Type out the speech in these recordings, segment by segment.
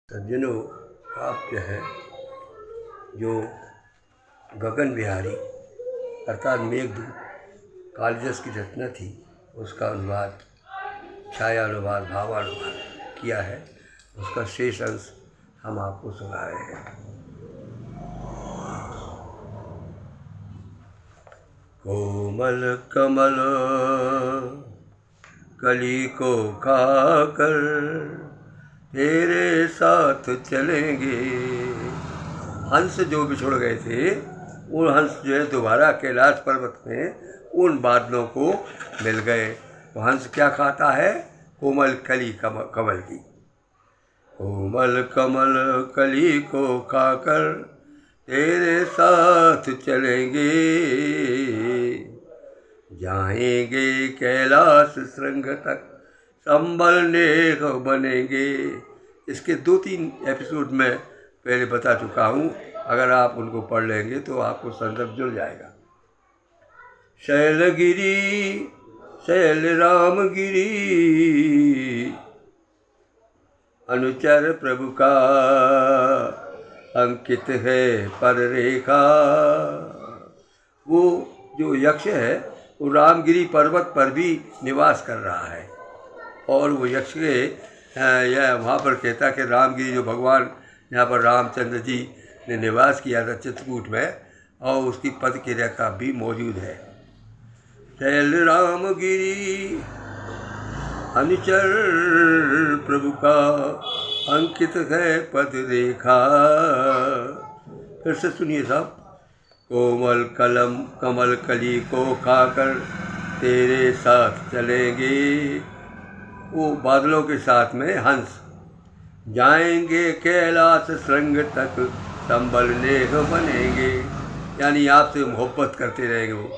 सज्जनों, आप जो है जो गगन विहारी अर्थात मेघदूत कालिदास की रचना थी, उसका अनुवाद, छायानुवाद, भावानुवाद किया है। उसका शेष अंश हम आपको सुना रहे हैं। कोमल कमल कली को खाकर तेरे साथ चलेंगे। हंस जो बिछुड़ गए थे, उन हंस जो है दोबारा कैलाश पर्वत में उन बादलों को मिल गए। तो हंस क्या खाता है? कोमल कली कमल की। कोमल कमल कली को खाकर तेरे साथ चलेंगे, जाएंगे कैलाश श्रृंग तक, संबल नेक बनेंगे। इसके 2-3 एपिसोड में पहले बता चुका हूँ। अगर आप उनको पढ़ लेंगे तो आपको संदर्भ जुड़ जाएगा। शैलगिरी शैल रामगिरी अनुचर प्रभु का अंकित है पर रेखा। वो जो यक्ष है वो रामगिरी पर्वत पर भी निवास कर रहा है। और वो यक्ष के यह वहाँ पर कहता कि रामगिरी जो भगवान यहाँ पर रामचंद्र जी ने निवास किया था चित्रकूट में, और उसकी पद की रेखा भी मौजूद है। शैल रामगिरी अनुचर प्रभु का अंकित है पद रेखा। फिर से सुनिए साहब। कोमल कमल कली को खाकर तेरे साथ चलेंगे, वो बादलों के साथ में हंस, जाएंगे कैलाश श्रृंग तक, संबल नेक बनेंगे, यानी आपसे मोहब्बत करते रहेंगे वो।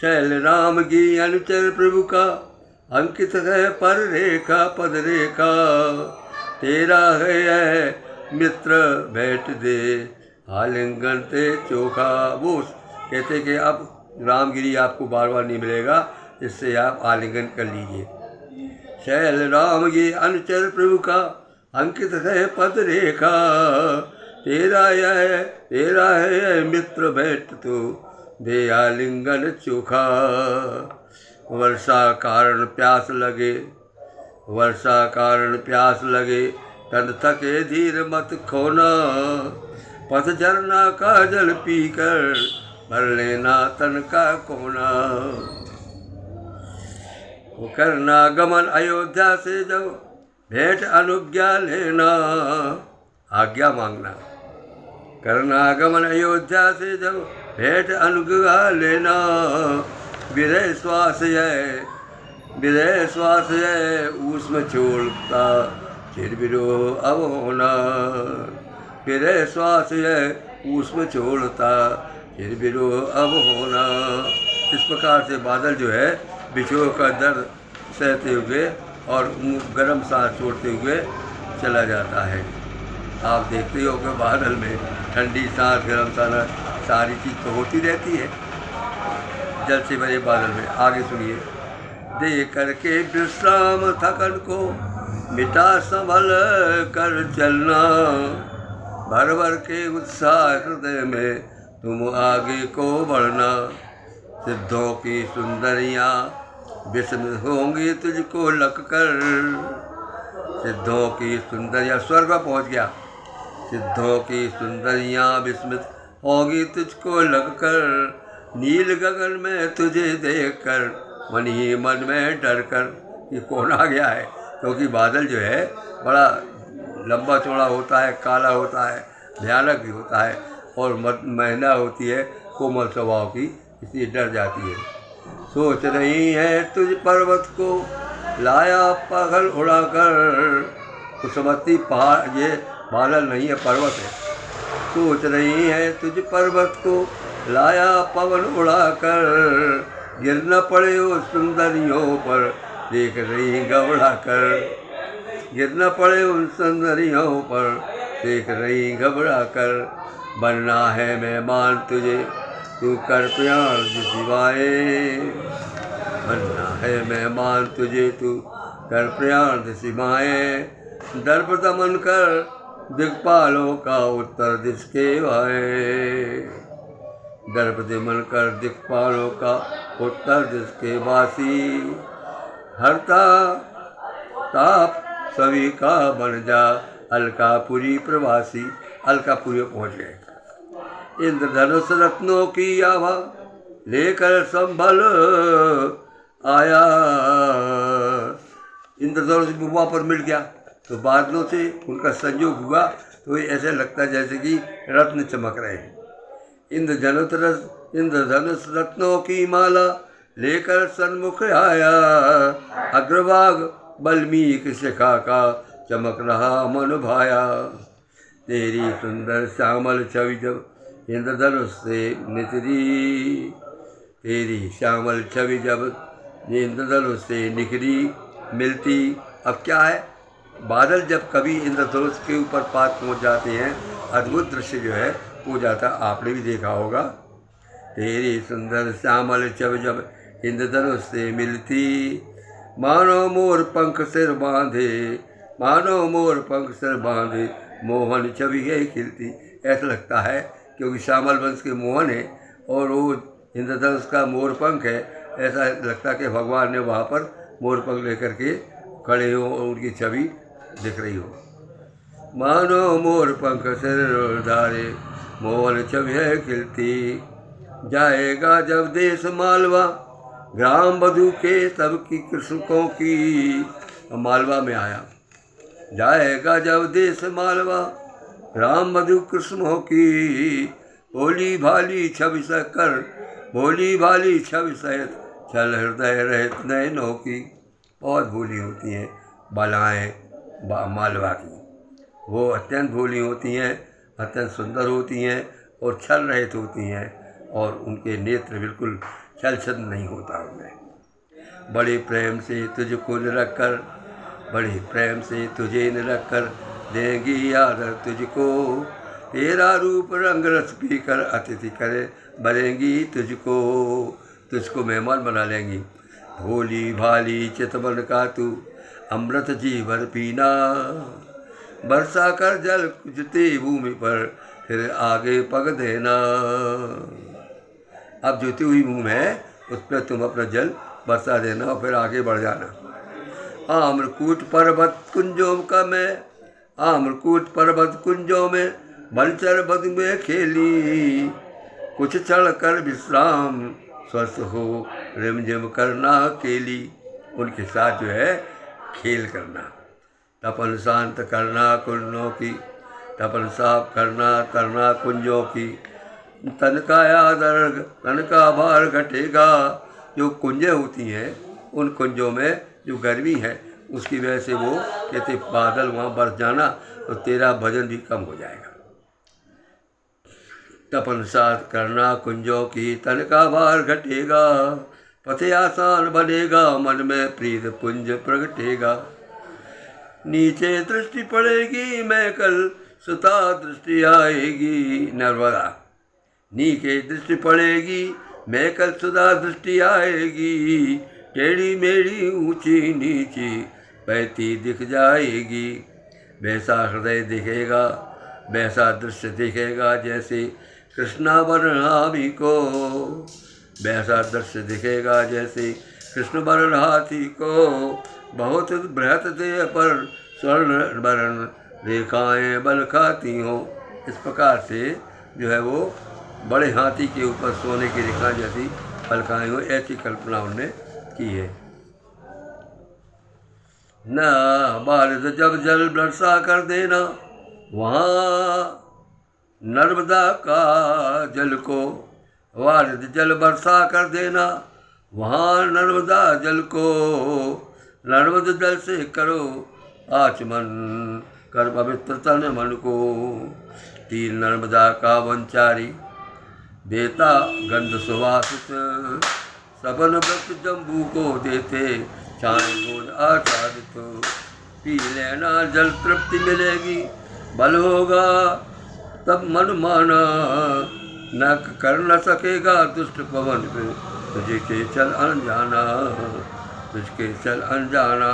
शैल राम की अनुचर प्रभु का अंकित है पर रेखा पद रेखा, तेरा है मित्र भेंट दे आलिंगन ते चोखा। वो कहते कि अब रामगिरी आपको बार बार नहीं मिलेगा, इससे आप आलिंगन कर लीजिए। शैल राम की अनुचर प्रभु का अंकित है पद रेखा, तेरा है मित्र भेंट तो दे आलिंगन चोखा। वर्षा कारण प्यास लगे, तन थके धीर मत खोना, पथ झरना का जल पीकर भर लेना तन का कोना। वो करना गमन अयोध्या से जब भेंट अनुज्ञा लेना, आज्ञा मांगना। करना गमन अयोध्या से जब भेंट अनुज्ञा लेना, विरह श्वास है उसमें छोड़ता फिर विरोह अब होना। विरह श्वास है उसमें छोड़ता फिर विरोह अब होना। इस प्रकार से बादल जो है बिछोह का दर्द सहते हुए और गर्म सांस छोड़ते हुए चला जाता है। आप देखते हो कि बादल में ठंडी सांस, गर्म सांस, सारी चीज़ तो होती रहती है जल से भरे बादल में। आगे सुनिए। दे करके विश्राम थकन को मिटा संभल कर चलना, भर भर के उत्साह हृदय में तुम आगे को बढ़ना। सिद्धों की सुंदरियाँ विस्मित होंगी तुझको लगकर, सिद्धों की सुंदरियाँ स्वर्ग में पहुँच गया। सिद्धों की सुंदरियाँ विस्मित होंगी तुझको लगकर, नील गगन में तुझे देखकर मन ही मन में डर कर। ये कौन आ गया है? क्योंकि बादल जो है बड़ा लंबा चौड़ा होता है, काला होता है, भयानक भी होता है, और महिला होती है कोमल स्वभाव की, इसलिए डर जाती है। सोच रही है तुझ पर्वत को लाया पागल उड़ाकर, तो समझती पहाड़ ये बादल नहीं है, पर्वत है। सोच रही है तुझ पर्वत को लाया पवन उड़ाकर, गिर न पड़े उस सुंदरियों पर देख रही घबरा कर। गिर न पड़े उन सुंदरियों पर देख रही घबरा कर। बनना है मेहमान तुझे तू कर प्यार सिवाए, बनना है मेहमान तुझे तू कर प्यार सिवाए। दर्प दमन कर दिक्पालों का उत्तर दिश के भाए। दर्प दमन कर दिक्पालों का उत्तर दिश के वासी। हरता ताप सभी का बन जा अलकापुरी प्रवासी। अलकापुरी पहुँच गए। इंद्रधनुष रत्नों की आभा लेकर संभल आया। इंद्रधनुष वहाँ पर मिल गया तो बादलों से उनका संयोग हुआ तो ये ऐसे लगता है जैसे कि रत्न चमक रहे हैं। इंद्रधनुष रत्नों की माला लेकर सन्मुख आया। अग्रभाग बल्मीक शिखा का चमक रहा मन भाया। तेरी सुंदर श्यामल छवि जब इंद्रधनुष से निकली। तेरी श्यामल छवि जब इंद्रधनुष से निकली मिलती। अब क्या है, बादल जब कभी इंद्रधनुष के ऊपर पास पहुँच जाते हैं, अद्भुत दृश्य जो है हो जाता, आपने भी देखा होगा। तेरी सुंदर श्यामल छवि जब इंद्रधनुष से मिलती। मानो मोर पंख सिर बांधे, मानो मोर पंख सिर बांधे, मोहन छवि है खिलती। ऐसा लगता है क्योंकि श्यामल वंश के मोहन है और वो इंद्रधनुष का मोर पंख है। ऐसा लगता है कि भगवान ने वहाँ पर मोर पंख लेकर के खड़े हो और उनकी छवि दिख रही हो। मानो मोर पंख सिर धारे, मोहन छवि है खिलती। जाएगा जब देश मालवा, ग्राम बधू के सबकी कृषकों की। मालवा में आया। जाएगा जब देश मालवा, ग्राम बधू कृष्णों की। भोली भाली छवि कर, भोली भाली छवि सहित छल हृदय रहित नयनों की। बहुत भोली होती हैं बालाएँ मालवा की। वो अत्यंत भोली होती हैं, अत्यंत सुंदर होती हैं और छल रहित होती हैं और उनके नेत्र बिल्कुल छल छद नहीं होता उनमें। बड़े प्रेम से तुझको निरख कर, बड़े प्रेम से तुझे निरख कर देंगी आदर तुझको। तेरा रूप रंग रस पीकर अतिथि करे बनेंगी तुझको। तुझको मेहमान बना लेंगी। भोली भाली चितवन का तू अमृत जी भर पीना। बरसा कर जल जुते भूमि पर फिर आगे पग देना। अब जुती हुई भूमि है उस पर तुम अपना जल बरसा देना और फिर आगे बढ़ जाना। आम्रकूट पर्वत कुंजों का मैं, आम्रकूट पर्वत कुंजों में बलचर बद में खेली। कुछ चढ़ कर विश्राम स्वस्थ हो रिमझिम करना अकेली। उनके साथ जो है खेल करना, तपन शांत करना कुंजों की, तपन साफ करना तरना कुंजों की। तन का आदर तन का भार घटेगा। जो कुंजें होती हैं उन कुंजों में जो गर्मी है उसकी वजह से वो कहते बादल वहाँ बरस जाना तो तेरा वजन भी कम हो जाएगा। तपन साथ करना कुंजों की, तन का भार घटेगा। पथे आसान बनेगा, मन में प्रीत पुंज प्रगटेगा। नीचे दृष्टि पड़ेगी मैं कल सुता दृष्टि आएगी। नर्मदा नीचे दृष्टि पड़ेगी मैं कल सुधा दृष्टि आएगी। टेढ़ी मेढ़ी ऊंची नीची बहती दिख जाएगी। वैसा हृदय दिखेगा, वैसा दृश्य दिखेगा जैसे कृष्णा वर्ण हाथी को। वैसा दृश्य दिखेगा जैसे कृष्ण वर्ण हाथी को। बहुत बृहत देह पर स्वर्ण वर्ण रेखाएँ बल खाती हों। इस प्रकार से जो है वो बड़े हाथी के ऊपर सोने की रेखा जैसी पलकाएँ हो, ऐसी कल्पना उन्होंने की है। न बारिश जब जल बरसा कर देना, वहाँ नर्मदा का जल को। बारिश जल बरसा कर देना, वहाँ नर्मदा जल को। नर्मदा जल से करो आचमन, कर पवित्र तन मन को। तीर नर्मदा का वंचारी देता गंध सुवासित। सबन व्रत जम्बू को देते छाए गोद आच्छादित। पी लेना जल तृप्ति मिलेगी, बल होगा तब मन माना। न कर न सकेगा दुष्ट पवन पे तुझे के चल अनजाना, तुझके चल अनजाना।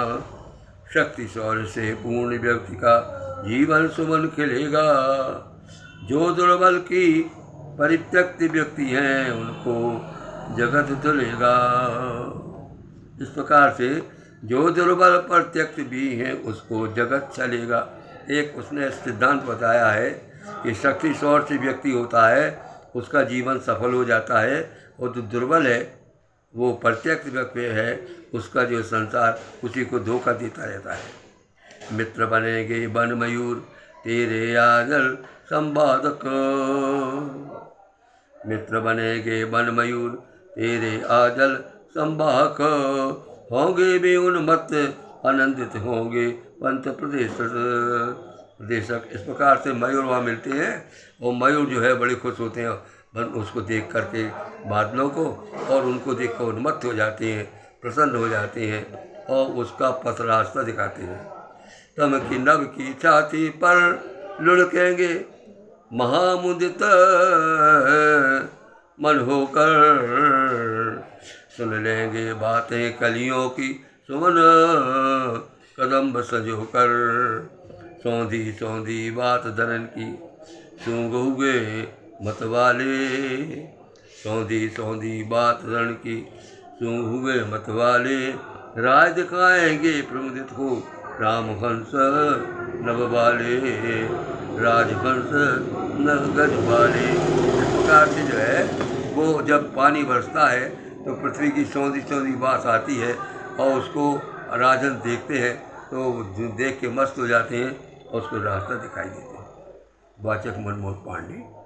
शक्ति शौर्य से पूर्ण व्यक्ति का जीवन सुमन खिलेगा। जो दुर्बल की परित्यक्त व्यक्ति हैं उनको जगत तुलेगा। इस प्रकार से जो दुर्बल परित्यक्त भी हैं उसको जगत चलेगा। एक उसने सिद्धांत बताया है कि शक्ति शौर्य से व्यक्ति होता है उसका जीवन सफल हो जाता है, और जो दुर्बल है वो परित्यक्त व्यक्ति है उसका जो संसार उसी को धोखा देता रहता है। मित्र बनेंगे वन मयूर तेरे आजल संवादक। मित्र बनेंगे वन मयूर तेरे आजल संवाहक। होंगे भी उन्मत्त आनंदित होंगे पंथ प्रदेशक। इस प्रकार से मयूर वहाँ मिलते हैं और मयूर जो है बड़े खुश होते हैं उसको देख करके बादलों को, और उनको देख कर उन्मत्त हो जाते हैं, प्रसन्न हो जाते हैं और उसका पथ रास्ता दिखाते हैं। तम की नभ की छाती पर लुढ़केंगे महामुदित मन होकर। सुन लेंगे बातें कलियों की सुमन कदम सजोकर। सौंधी सौंधी बात धरन की सूंघोगे मतवाले। सौंधी सौंधी बात धरन की सूंघोगे मतवाले। राज दिखाएंगे प्रमुदित को रामहंस नभ वाले। राजहंस नभ गज वाले। इस प्रकार से जो है वो जब पानी बरसता है तो पृथ्वी की सौंधी सौंधी बात आती है और उसको राजन देखते हैं तो देख के मस्त हो जाते हैं और उसको रास्ता दिखाई देते हैं। वाचक मनमोहन पांडे।